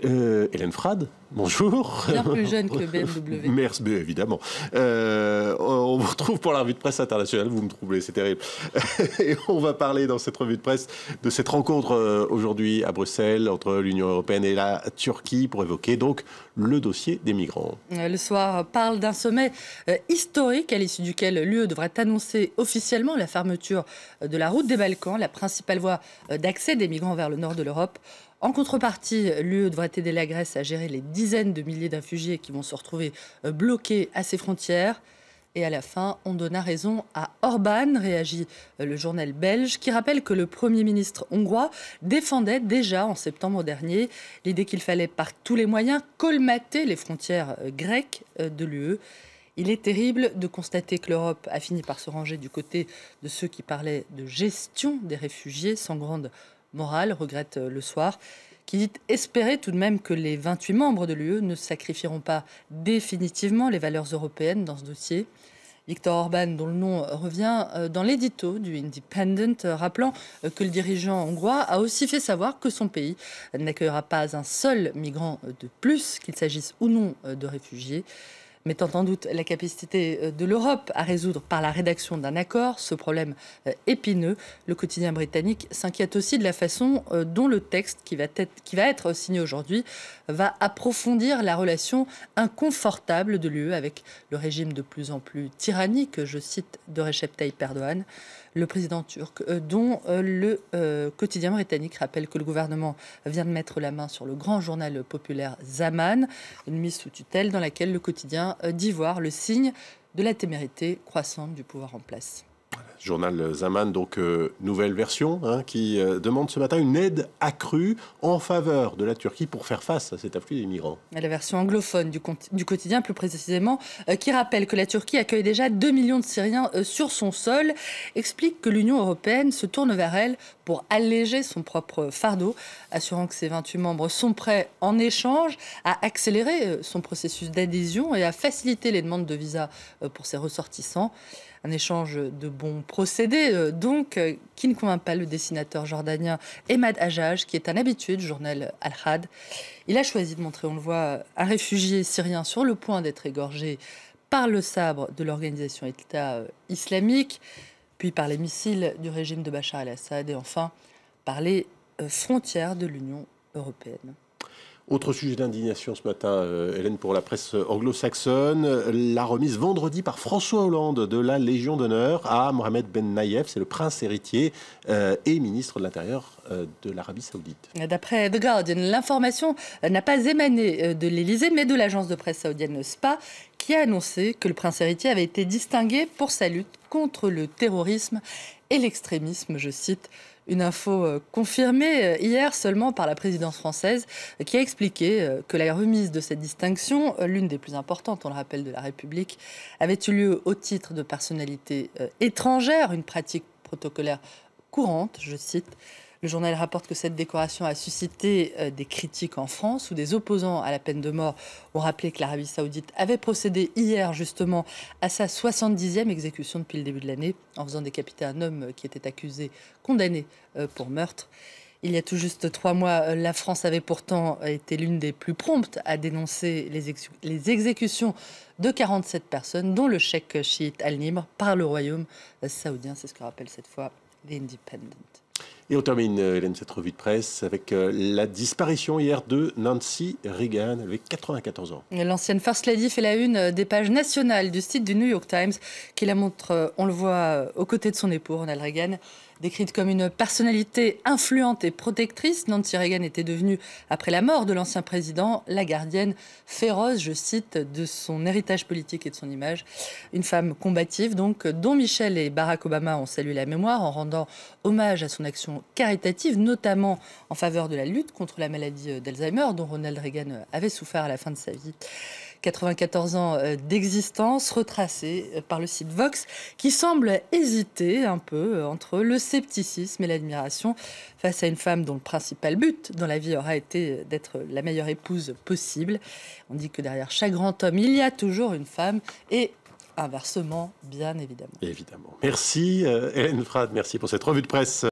Hélène Frade, bonjour. Bien plus jeune que BMW. Merci, évidemment. On vous retrouve pour la revue de presse internationale, vous me troublez, c'est terrible. Et on va parler dans cette revue de presse de cette rencontre aujourd'hui à Bruxelles entre l'Union européenne et la Turquie pour évoquer donc le dossier des migrants. Le soir parle d'un sommet historique à l'issue duquel l'UE devrait annoncer officiellement la fermeture de la route des Balkans, la principale voie d'accès des migrants vers le nord de l'Europe. En contrepartie, l'UE devrait aider la Grèce à gérer les dizaines de milliers de réfugiés qui vont se retrouver bloqués à ses frontières. Et à la fin, on donna raison à Orban, réagit le journal belge, qui rappelle que le Premier ministre hongrois défendait déjà en septembre dernier l'idée qu'il fallait par tous les moyens colmater les frontières grecques de l'UE. Il est terrible de constater que l'Europe a fini par se ranger du côté de ceux qui parlaient de gestion des réfugiés sans grande morale, regrette Le Soir, qui dit espérer tout de même que les 28 membres de l'UE ne sacrifieront pas définitivement les valeurs européennes dans ce dossier. Viktor Orban, dont le nom revient dans l'édito du Independent, rappelant que le dirigeant hongrois a aussi fait savoir que son pays n'accueillera pas un seul migrant de plus, qu'il s'agisse ou non de réfugiés. Mettant en doute la capacité de l'Europe à résoudre par la rédaction d'un accord ce problème épineux, le quotidien britannique s'inquiète aussi de la façon dont le texte qui va être signé aujourd'hui va approfondir la relation inconfortable de l'UE avec le régime de plus en plus tyrannique, je cite, de Recep Tayyip Erdogan, le président turc, dont le quotidien britannique rappelle que le gouvernement vient de mettre la main sur le grand journal populaire Zaman, une mise sous tutelle dans laquelle le quotidien d'y voir le signe de la témérité croissante du pouvoir en place. Journal Zaman, donc nouvelle version, qui demande ce matin une aide accrue en faveur de la Turquie pour faire face à cet afflux des migrants. La version anglophone du quotidien, plus précisément, qui rappelle que la Turquie accueille déjà 2 millions de Syriens sur son sol, explique que l'Union européenne se tourne vers elle pour alléger son propre fardeau, assurant que ses 28 membres sont prêts en échange à accélérer son processus d'adhésion et à faciliter les demandes de visa pour ses ressortissants. Un échange de bons procédés, donc, qui ne convainc pas le dessinateur jordanien Emad Hajjaj, qui est un habitué du journal Al-Had. Il a choisi de montrer, on le voit, un réfugié syrien sur le point d'être égorgé par le sabre de l'organisation État islamique, puis par les missiles du régime de Bachar el-Assad et enfin par les frontières de l'Union européenne. Autre sujet d'indignation ce matin, Hélène, pour la presse anglo-saxonne, la remise vendredi par François Hollande de la Légion d'honneur à Mohamed Ben Nayef, c'est le prince héritier et ministre de l'Intérieur de l'Arabie Saoudite. D'après The Guardian, l'information n'a pas émané de l'Élysée, mais de l'agence de presse saoudienne SPA, qui a annoncé que le prince héritier avait été distingué pour sa lutte contre le terrorisme et l'extrémisme, je cite. Une info confirmée hier seulement par la présidence française qui a expliqué que la remise de cette distinction, l'une des plus importantes, on le rappelle, de la République, avait eu lieu au titre de personnalité étrangère, une pratique protocolaire courante, je cite. Le journal rapporte que cette décoration a suscité des critiques en France où des opposants à la peine de mort ont rappelé que l'Arabie Saoudite avait procédé hier justement à sa 70e exécution depuis le début de l'année en faisant décapiter un homme qui était accusé, condamné pour meurtre. Il y a tout juste 3 mois, la France avait pourtant été l'une des plus promptes à dénoncer les exécutions de 47 personnes, dont le cheikh chiite Al-Nimr, par le royaume saoudien. C'est ce que rappelle cette fois l'Independent. Et on termine, Hélène, cette revue de presse avec la disparition hier de Nancy Reagan, avec 94 ans. L'ancienne First Lady fait la une des pages nationales du site du New York Times, qui la montre, on le voit, aux côtés de son époux, Ronald Reagan. Décrite comme une personnalité influente et protectrice, Nancy Reagan était devenue, après la mort de l'ancien président, la gardienne féroce, je cite, de son héritage politique et de son image. Une femme combative, donc, dont Michelle et Barack Obama ont salué la mémoire en rendant hommage à son action caritative, notamment en faveur de la lutte contre la maladie d'Alzheimer, dont Ronald Reagan avait souffert à la fin de sa vie. 94 ans d'existence retracée par le site Vox, qui semble hésiter un peu entre le scepticisme et l'admiration face à une femme dont le principal but dans la vie aura été d'être la meilleure épouse possible. On dit que derrière chaque grand homme, il y a toujours une femme et inversement, bien évidemment. Évidemment. Merci Hélène Frade, merci pour cette revue de presse.